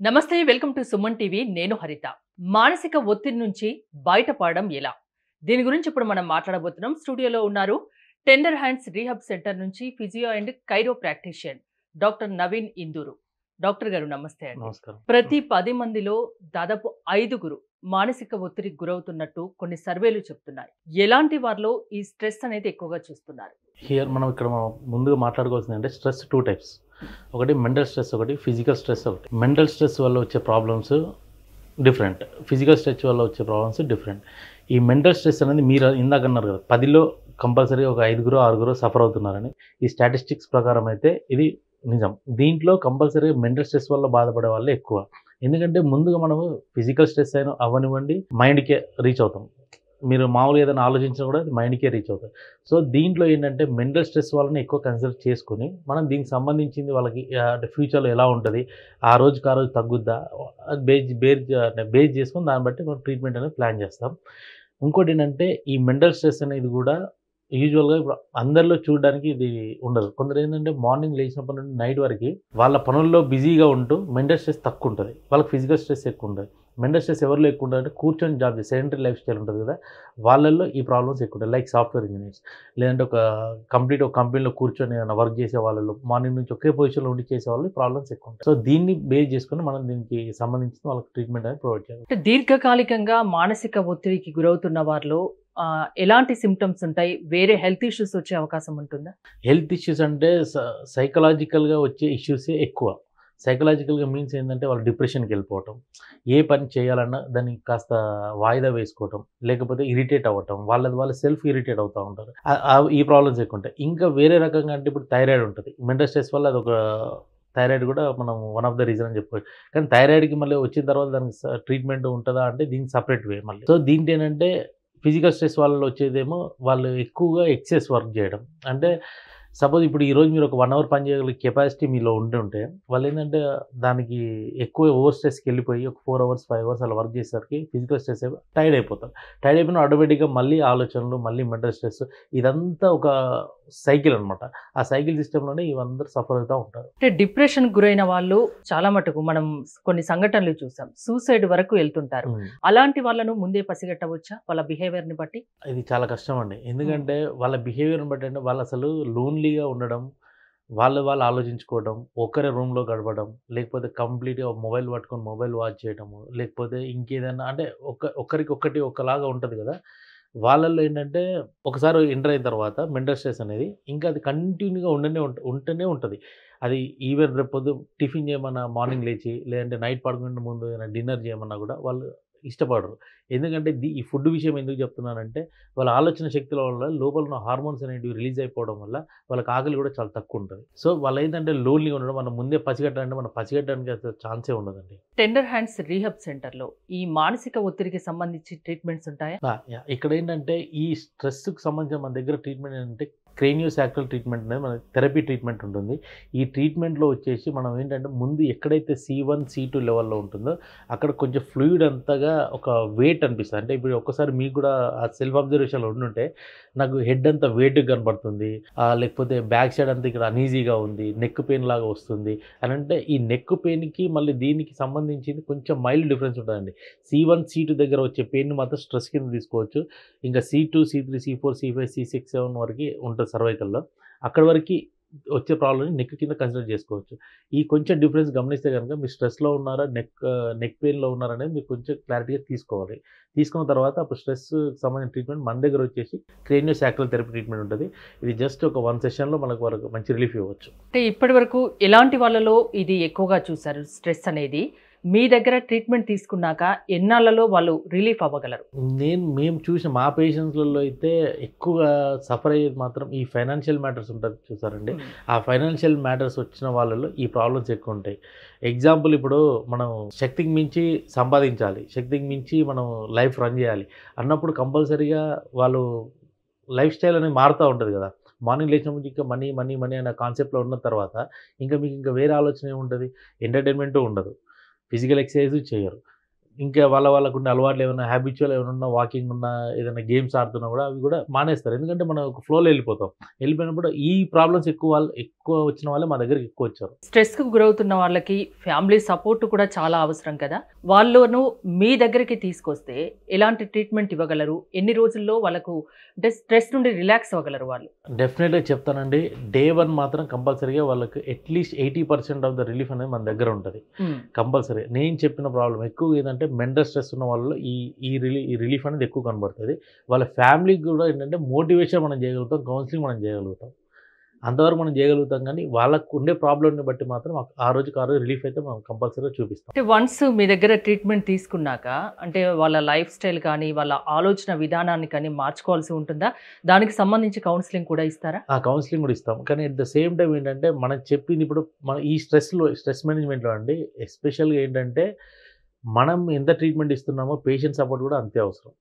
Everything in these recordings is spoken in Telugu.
నమస్తే వెల్కమ్ టు సుమన్ టీవీ నేను హరిత మానసిక ఒత్తిడి నుంచి బయటపడడం ఎలా దీని గురించి ఇప్పుడు మనం మాట్లాడబోతున్నాం స్టూడియోలో ఉన్నారు టెండర్ హ్యాండ్స్ రీహాబ్ సెంటర్ నుంచి physio and chiro practitioner doctor Naveen Induru doctor గారు నమస్తే అండి నమస్కారం. ప్రతి 10 మందిలో దాదాపు 5 మానసిక ఒత్తిడికి గురవుతున్నట్టు కొన్ని సర్వేలు చెప్తున్నాయి ఎలాంటి వారిలో ఈ స్ట్రెస్ అనేది ఎక్కువగా చూస్తున్నారు మనం ఇక్కడ ముందుగా మాట్లాడుకోవాల్సింది అంటే స్ట్రెస్ 2 టైప్స్. ఒకటి మెంటల్ స్ట్రెస్, ఒకటి ఫిజికల్ స్ట్రెస్. ఒకటి మెంటల్ స్ట్రెస్ వల్ల వచ్చే ప్రాబ్లమ్స్ డిఫరెంట్, ఫిజికల్ స్ట్రెస్ వల్ల వచ్చే ప్రాబ్లమ్స్ డిఫరెంట్. ఈ మెంటల్ స్ట్రెస్ అనేది మీరు ఇందాక అన్నారు కదా, 10లో కంపల్సరీ ఒక 5-6 సఫర్ అవుతున్నారని. ఈ స్టాటిస్టిక్స్ ప్రకారం అయితే ఇది నిజం. దీంట్లో కంపల్సరీ మెంటల్ స్ట్రెస్ వల్ల బాధపడే వాళ్ళే ఎక్కువ. ఎందుకంటే ముందుగా మనము ఫిజికల్ స్ట్రెస్ అయినా అవనివ్వండి మైండ్కే రీచ్ అవుతాం. మీరు మామూలుగా ఏదైనా ఆలోచించినా కూడా అది మైండ్కే రీచ్ అవుతుంది. సో దీంట్లో ఏంటంటే మెంటల్ స్ట్రెస్ వాళ్ళని ఎక్కువ కన్సిడర్ చేసుకొని మనం దీనికి సంబంధించింది వాళ్ళకి అంటే ఫ్యూచర్లో ఎలా ఉంటుంది, ఆ రోజుకి ఆ రోజు తగ్గుద్దా బేస్ చేసుకొని దాన్ని బట్టి మనం ట్రీట్మెంట్ అనేది ప్లాన్ చేస్తాం. ఇంకోటి ఏంటంటే ఈ మెంటల్ స్ట్రెస్ అనేది కూడా యూజువల్గా ఇప్పుడు అందరిలో చూడడానికి ఇది ఉండదు. కొందరు ఏంటంటే మార్నింగ్ లేచినప్పటి నుండి నైట్ వరకు వాళ్ళ పనుల్లో బిజీగా ఉంటూ మెంటల్ స్ట్రెస్ తక్కువ ఉంటుంది, వాళ్ళకి ఫిజికల్ స్ట్రెస్ ఎక్కువ ఉంటుంది. మెంటల్ స్ట్రెస్ ఎవరిలో ఎక్కువ ఉంటుంది అంటే కూర్చొని జాబ్ చేసి సెడెంటరీ లైఫ్ స్టైల్ ఉంటుంది కదా, వాళ్ళల్లో ఈ ప్రాబ్లమ్స్ ఎక్కువ ఉంటాయి. లైక్ సాఫ్ట్వేర్ ఇంజనీర్స్, లేదంటే ఒక కంపెనీలో కూర్చొని ఏదైనా వర్క్ చేసే వాళ్ళు, మార్నింగ్ నుంచి ఒకే పొజిషన్లో ఉండి చేసే వాళ్ళు ప్రాబ్లమ్స్ ఎక్కువ ఉంటాయి. సో దీన్ని బేస్ చేసుకొని మనం దీనికి సంబంధించిన వాళ్ళకి ట్రీట్మెంట్ అనేది ప్రొవైడ్ చేయాలి. అంటే దీర్ఘకాలికంగా మానసిక ఒత్తిడికి గురవుతున్న వారిలో ఎలాంటి సిమ్టమ్స్ ఉంటాయి, వేరే హెల్త్ ఇష్యూస్ వచ్చే అవకాశం ఉంటుందా? హెల్త్ ఇష్యూస్ అంటే సైకలాజికల్గా వచ్చే ఇష్యూసే ఎక్కువ. సైకలాజికల్గా మీన్స్ ఏంటంటే వాళ్ళు డిప్రెషన్కి వెళ్ళిపోవటం, ఏ పని చేయాలన్నా దాన్ని కాస్త వాయిదా వేసుకోవటం, లేకపోతే ఇరిటేట్ అవ్వటం, వాళ్ళ సెల్ఫ్ ఇరిటేట్ అవుతూ ఉంటారు. ఈ ప్రాబ్లమ్స్ ఎక్కువ ఉంటాయి. ఇంకా వేరే రకంగా అంటే ఇప్పుడు థైరాయిడ్ ఉంటుంది. మెంటల్ స్ట్రెస్ వల్ల అదొక థైరాయిడ్ కూడా మనం వన్ ఆఫ్ ద రీజన్ అని చెప్పుకోవచ్చు. కానీ థైరాయిడ్కి మళ్ళీ వచ్చిన తర్వాత దానికి ట్రీట్మెంట్ ఉంటుందా అంటే దీనికి సపరేట్ వే మళ్ళీ. సో దీంట్లో ఏంటంటే ఫిజికల్ స్ట్రెస్ వాళ్ళలో వచ్చేదేమో వాళ్ళు ఎక్కువగా ఎక్సెస్ వర్క్ చేయడం. అంటే సపోజ్ ఇప్పుడు ఈరోజు మీరు ఒక 1 అవర్ పని చేయగలిగే కెపాసిటీ మీలో ఉంటే వాళ్ళు ఏంటంటే దానికి ఎక్కువ ఓవర్ స్ట్రెస్కి వెళ్ళిపోయి ఒక 4 అవర్స్ 5 అవర్స్ అలా వర్క్ చేసేసరికి ఫిజికల్ స్ట్రెస్ టైర్డ్ అయిపోతారు. టైర్డ్ అయిపోయిన ఆటోమేటిక్గా మళ్ళీ ఆలోచనలు, మళ్ళీ మెంటల్ స్ట్రెస్, ఇదంతా ఒక సైకిల్ అనమాట. ఆ సైకిల్ సిస్టంలోనే ఇవందరూ సఫర్ అవుతూ ఉంటారు. అంటే డిప్రెషన్ గురైన వాళ్ళు చాలా మటుకు మనం కొన్ని సంఘటనలు చూసాం, సూసైడ్ వరకు వెళ్తుంటారు. అలాంటి వాళ్ళను ముందే పసిగట్టవచ్చా వాళ్ళ బిహేవియర్ ని బట్టి? ఇది చాలా కష్టం అండి. ఎందుకంటే వాళ్ళ బిహేవియర్ని బట్టి అంటే వాళ్ళు అసలు లోన్లీగా ఉండడం, వాళ్ళు ఆలోచించుకోవడం, ఒక్కరే రూమ్లో గడపడం, లేకపోతే కంప్లీట్గా మొబైల్ పట్టుకొని మొబైల్ వాచ్ చేయడము, లేకపోతే ఇంకేదైనా అంటే ఒక్కరికి ఒకలాగా ఉంటుంది కదా. వాళ్ళల్లో ఏంటంటే ఒకసారి ఎంటర్ అయిన తర్వాత మెంటల్ స్ట్రెస్ అనేది ఇంకా అది కంటిన్యూగా ఉంటూనే ఉంటుంది. అది ఈవెన్ రేపొద్దు టిఫిన్ చేయమన్నా, మార్నింగ్ లేచి, లేదంటే నైట్ పడుకునే ముందు ఏదైనా డిన్నర్ చేయమన్నా కూడా వాళ్ళు ఇష్టపడరు. ఎందుకంటే ఈ ఫుడ్ విషయం ఎందుకు చెప్తున్నానంటే వాళ్ళ ఆలోచన శక్తుల వల్ల లోపల ఉన్న హార్మోన్స్ అనేటివి రిలీజ్ అయిపోవడం వల్ల వాళ్ళకి ఆకలి కూడా చాలా తక్కువ ఉంటుంది. సో వాళ్ళు ఏంటంటే లోన్లీగా ఉండడం, మనం ముందే పసిగట్టాలంటే మనం పసిగట్టడానికి అసలు ఛాన్సే ఉండదండి. టెండర్ హ్యాండ్స్ రీహాబ్ సెంటర్లో ఈ మానసిక ఒత్తిడికి సంబంధించి ట్రీట్మెంట్స్ ఉంటాయా? ఇక్కడ ఏంటంటే ఈ స్ట్రెస్కి సంబంధించిన మన దగ్గర ట్రీట్మెంట్ ఏంటంటే క్రేనియోసాక్రల్ ట్రీట్మెంట్ అనేది మన థెరపీ ట్రీట్మెంట్ ఉంటుంది. ఈ ట్రీట్మెంట్లో వచ్చేసి మనం ఏంటంటే ముందు ఎక్కడైతే C1 C2 లెవెల్లో ఉంటుందో అక్కడ కొంచెం ఫ్లూయిడ్ అంతగా ఒక వెయిట్ అనిపిస్తుంది. అంటే ఇప్పుడు ఒక్కసారి మీకు కూడా ఆ సెల్ఫ్ అబ్జర్వేషన్లో ఉండుంటే నాకు హెడ్ అంతా వెయిట్గా కనబడుతుంది, లేకపోతే బ్యాక్ సైడ్ అంతా ఇక్కడ అనీజీగా ఉంది, నెక్ పెయిన్ లాగా వస్తుంది అని. అంటే ఈ నెక్ పెయిన్కి మళ్ళీ దీనికి సంబంధించింది కొంచెం మైల్డ్ డిఫరెన్స్ ఉంటుందండి. C1 C2 దగ్గర వచ్చే పెయిన్ మాత్రం స్ట్రెస్ కింద తీసుకోవచ్చు. ఇంకా C2 C3 C4 C5 C6 7 వరకు ఉంటుంది సర్వైకల్లో. అక్కడి వరకు వచ్చే ప్రాబ్లమ్ని నెక్ కింద కన్సిడర్ చేసుకోవచ్చు. ఈ కొంచెం డిఫరెన్స్ గమనిస్తే కనుక మీరు స్ట్రెస్లో ఉన్నారా, నెక్ పెయిన్లో ఉన్నారనేది మీరు కొంచెం క్లారిటీగా తీసుకోవాలి. తీసుకున్న తర్వాత అప్పుడు స్ట్రెస్ సంబంధించిన ట్రీట్మెంట్ మన దగ్గర వచ్చేసి క్రేనియోసాక్రల్ థెరపీ ట్రీట్మెంట్ ఉంటుంది. ఇది జస్ట్ ఒక 1 సెషన్లో మనకు వరకు మంచి రిలీఫ్ ఇవ్వచ్చు. అంటే ఇప్పటి వరకు ఎలాంటి వాళ్ళలో ఇది ఎక్కువగా చూసారు స్ట్రెస్ అనేది? మీ దగ్గర ట్రీట్మెంట్ తీసుకున్నాక ఎన్నాళ్ళలో వాళ్ళు రిలీఫ్ అవ్వగలరు? మేము చూసిన మా పేషెంట్స్లలో అయితే ఎక్కువగా సఫర్ అయ్యేది మాత్రం ఈ ఫైనాన్షియల్ మ్యాటర్స్ ఉంటుంది చూసారండి. ఆ ఫైనాన్షియల్ మ్యాటర్స్ వచ్చిన వాళ్ళలో ఈ ప్రాబ్లమ్స్ ఎక్కువ ఉంటాయి. ఎగ్జాంపుల్ ఇప్పుడు మనం శక్తికి మించి సంపాదించాలి, శక్తికి మించి మనం లైఫ్ రన్ చేయాలి అన్నప్పుడు కంపల్సరీగా వాళ్ళు లైఫ్ స్టైల్ అనేది మారుతూ ఉంటుంది కదా. మార్నింగ్ లేచినప్పుడు ఇంకా మనీ మనీ మనీ అనే కాన్సెప్ట్లో ఉన్న తర్వాత ఇంకా మీకు ఇంకా వేరే ఆలోచన ఏముంటుంది, ఎంటర్టైన్మెంటు ఉండదు, ఫిజికల్ ఎక్సర్సైజ్ చేయరు. ఇంకా వాళ్ళకుండే అలవాట్లు ఏమైనా హ్యాబిచువల్ ఏమైనా ఉన్నా, వాకింగ్ ఉన్నా, ఏదైనా గేమ్స్ ఆడుతున్నా కూడా అవి కూడా మానేస్తారు. ఎందుకంటే మనం ఒక ఫ్లోలో వెళ్ళిపోతాం. వెళ్ళిపోయినప్పుడు ఈ ప్రాబ్లమ్స్ ఎక్కువ ఎక్కువ వచ్చిన వాళ్ళే మా దగ్గరికి ఎక్కువ వచ్చారు. స్ట్రెస్‌కు గురవుతున్న వాళ్ళకి ఫ్యామిలీ సపోర్ట్ కూడా చాలా అవసరం కదా! వాళ్ళను మీ దగ్గరికి తీసుకొస్తే ఎలాంటి ట్రీట్మెంట్ ఇవ్వగలరు? ఎన్ని రోజుల్లో వాళ్ళకు అంటే స్ట్రెస్ నుండి రిలాక్స్ అవ్వగలరు వాళ్ళు? డెఫినెట్‌గా చెప్తానండి. డే 1 మాత్రం కంపల్సరీగా వాళ్ళకి అట్‌లీస్ట్ 80% ఆఫ్ ద రిలీఫ్ అనేది మన దగ్గర ఉంటది. కంపల్సరీ. నేను చెప్పిన ప్రాబ్లమ్ ఎక్కువ ఏదంటే మెంటల్ స్ట్రెస్ ఉన్న వాళ్ళలో ఈ రిలీఫ్ అనేది ఎక్కువ కనబడుతది. వాళ్ళ ఫ్యామిలీకి కూడా ఏంటంటే మోటివేషన్ మనం చేయగలుగుతాం. కౌన్సిలింగ్ మనం చేయగలుగుతాం. అంతవరకు మనం చేయగలుగుతాం కానీ వాళ్ళకు ఉండే ప్రాబ్లమ్‌ని బట్టి మాత్రం ఆ రోజుకి ఆ రోజు రిలీఫ్ అయితే మనం కంపల్సరీగా చూపిస్తాం. అంటే వన్స్ మీ దగ్గర ట్రీట్మెంట్ తీసుకున్నాక అంటే వాళ్ళ లైఫ్ స్టైల్ కానీ, వాళ్ళ ఆలోచన విధానాన్ని కానీ మార్చుకోవాల్సి ఉంటుందా? దానికి సంబంధించి కౌన్సిలింగ్ కూడా ఇస్తారా? ఆ కౌన్సిలింగ్ కూడా ఇస్తాం. కానీ అట్ ద సేమ్ టైమ్ ఏంటంటే మనం చెప్పింది ఇప్పుడు మన ఈ స్ట్రెస్ మేనేజ్మెంట్‌లో అండి ఎస్పెషల్‌గా ఏంటంటే మనం ఎంత ట్రీట్మెంట్ ఇస్తున్నామో పేషెంట్ సపోర్ట్ కూడా అంతే అవసరం.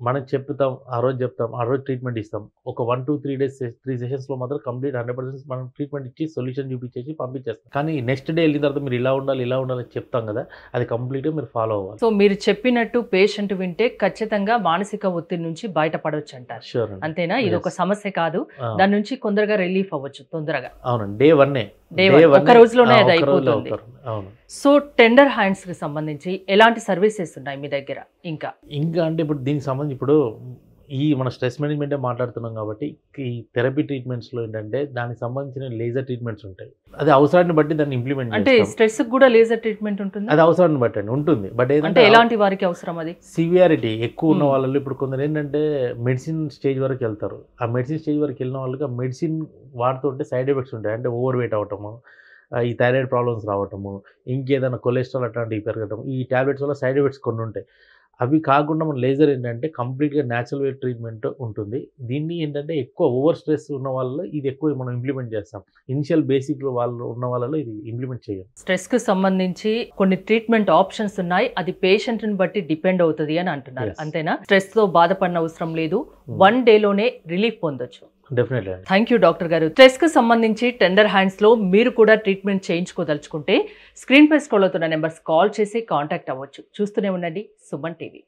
మనం చెప్తాం, ఆ రోజు చెప్తాం, ఆ రోజు ట్రీట్మెంట్ ఇస్తాం. ఒక 1 to 3 డేస్ 3 సెషన్స్‌లో మాత్రం కంప్లీట్ 100% మనం ట్రీట్మెంట్ ఇచ్చి సొల్యూషన్ చూపించేసి పంపించేస్తాం. కానీ నెక్స్ట్ డే వెళ్ళిన తర్వాత మీరు ఇలా ఉండాలి అని చెప్తాం కదా! అది కంప్లీట్‌గా మీరు ఫాలో అవ్వాలి. సో మీరు చెప్పినట్టు పేషెంట్ వింటే ఖచ్చితంగా మానసిక ఒత్తిడి నుంచి బయటపడొచ్చు అంటారు. ష్యూర్ అండి. అంతేనా? ఇది ఒక Yes. సమస్య కాదు. ఆ! దాని నుంచి కొందరగా రిలీఫ్ అవ్వచ్చు తొందరగా. అవునండి. డే 1 డే 1 ఒక రోజులోనే అది ఒక్క రోజులో అయిపోతుంది. అవుతారు. అవును. సో టెండర్ హ్యాండ్స్‌కి సంబంధించి ఎలాంటి సర్వీసెస్ ఉన్నాయి మీ దగ్గర ఇంకా? ఇంకా అంటే ఇప్పుడు దీనికి సంబంధించి ఇప్పుడు మన స్ట్రెస్ మేనేజ్మెంటే మాట్లాడుతున్నాం కాబట్టి ఈ థెరపీ ట్రీట్మెంట్స్‌లో ఏంటంటే దానికి సంబంధించిన లేజర్ ట్రీట్మెంట్స్ ఉంటాయి. అది అవసరాన్ని బట్టి దాన్ని ఇంప్లిమెంట్ అంటే చేస్తాం. స్ట్రెస్‌కి కూడా లేజర్ ట్రీట్మెంట్ ఉంటుందా? అది అవసరాన్ని బట్టి అండి ఉంటుంది. బట్ అంటే ఏంటంటే ఎలాంటి వారికి అవసరం అది? సివియారిటీ ఎక్కువ ఉన్న Hmm. వాళ్ళలో ఇప్పుడు కొందరు ఏంటంటే మెడిసిన్ స్టేజ్ వరకు వెళ్తారు. ఆ మెడిసిన్ స్టేజ్ వరకు వెళ్ళిన వాళ్ళకి ఆ మెడిసిన్ వాడుతుంటే సైడ్ ఎఫెక్ట్స్ ఉంటాయి. అంటే ఓవర్ వెయిట్ అవ్వటము, ఈ థైరాయిడ్ ప్రాబ్లమ్స్ రావటము, ఇంకేదైనా కొలెస్ట్రాల్ అట్లాంటివి పెరగటం, ఈ టాబ్లెట్స్ వల్ల సైడ్ ఎఫెక్ట్స్ కొన్ని ఉంటాయి. అవి కాకుండా మన లేజర్ ఏంటంటే కంప్లీట్‌గా న్యాచురల్ వే ట్రీట్మెంట్ ఉంటుంది. దీన్ని ఏంటంటే ఎక్కువ ఓవర్ స్ట్రెస్ ఉన్న వాళ్ళలో ఇది ఎక్కువ మనం ఇంప్లిమెంట్ చేస్తాం. ఇనిషియల్ బేసిక్‌లో వాళ్ళు ఉన్న వాళ్ళలో ఇది ఇంప్లిమెంట్ చేయం. స్ట్రెస్‌కి సంబంధించి కొన్ని ట్రీట్మెంట్ ఆప్షన్స్ ఉన్నాయి. అది పేషెంట్‌ని బట్టి డిపెండ్ అవుతది అని అంటున్నారు. Yes. అంతేనా? స్ట్రెస్‌తో బాధపడిన అవసరం లేదు. Hmm. 1 డేలోనే రిలీఫ్ పొందొచ్చు. డెఫినెట్లీ అండి. థ్యాంక్ యూ డాక్టర్ గారు. స్ట్రెస్‌కి సంబంధించి టెండర్ హ్యాండ్స్‌లో మీరు కూడా ట్రీట్మెంట్ చేయించుకోదలుచుకుంటే స్క్రీన్‌పై స్క్రోల్ అవుతున్న నెంబర్స్ కాల్ చేసి కాంటాక్ట్ అవ్వచ్చు. చూస్తూనే ఉండండి సుమన్ టీవీ.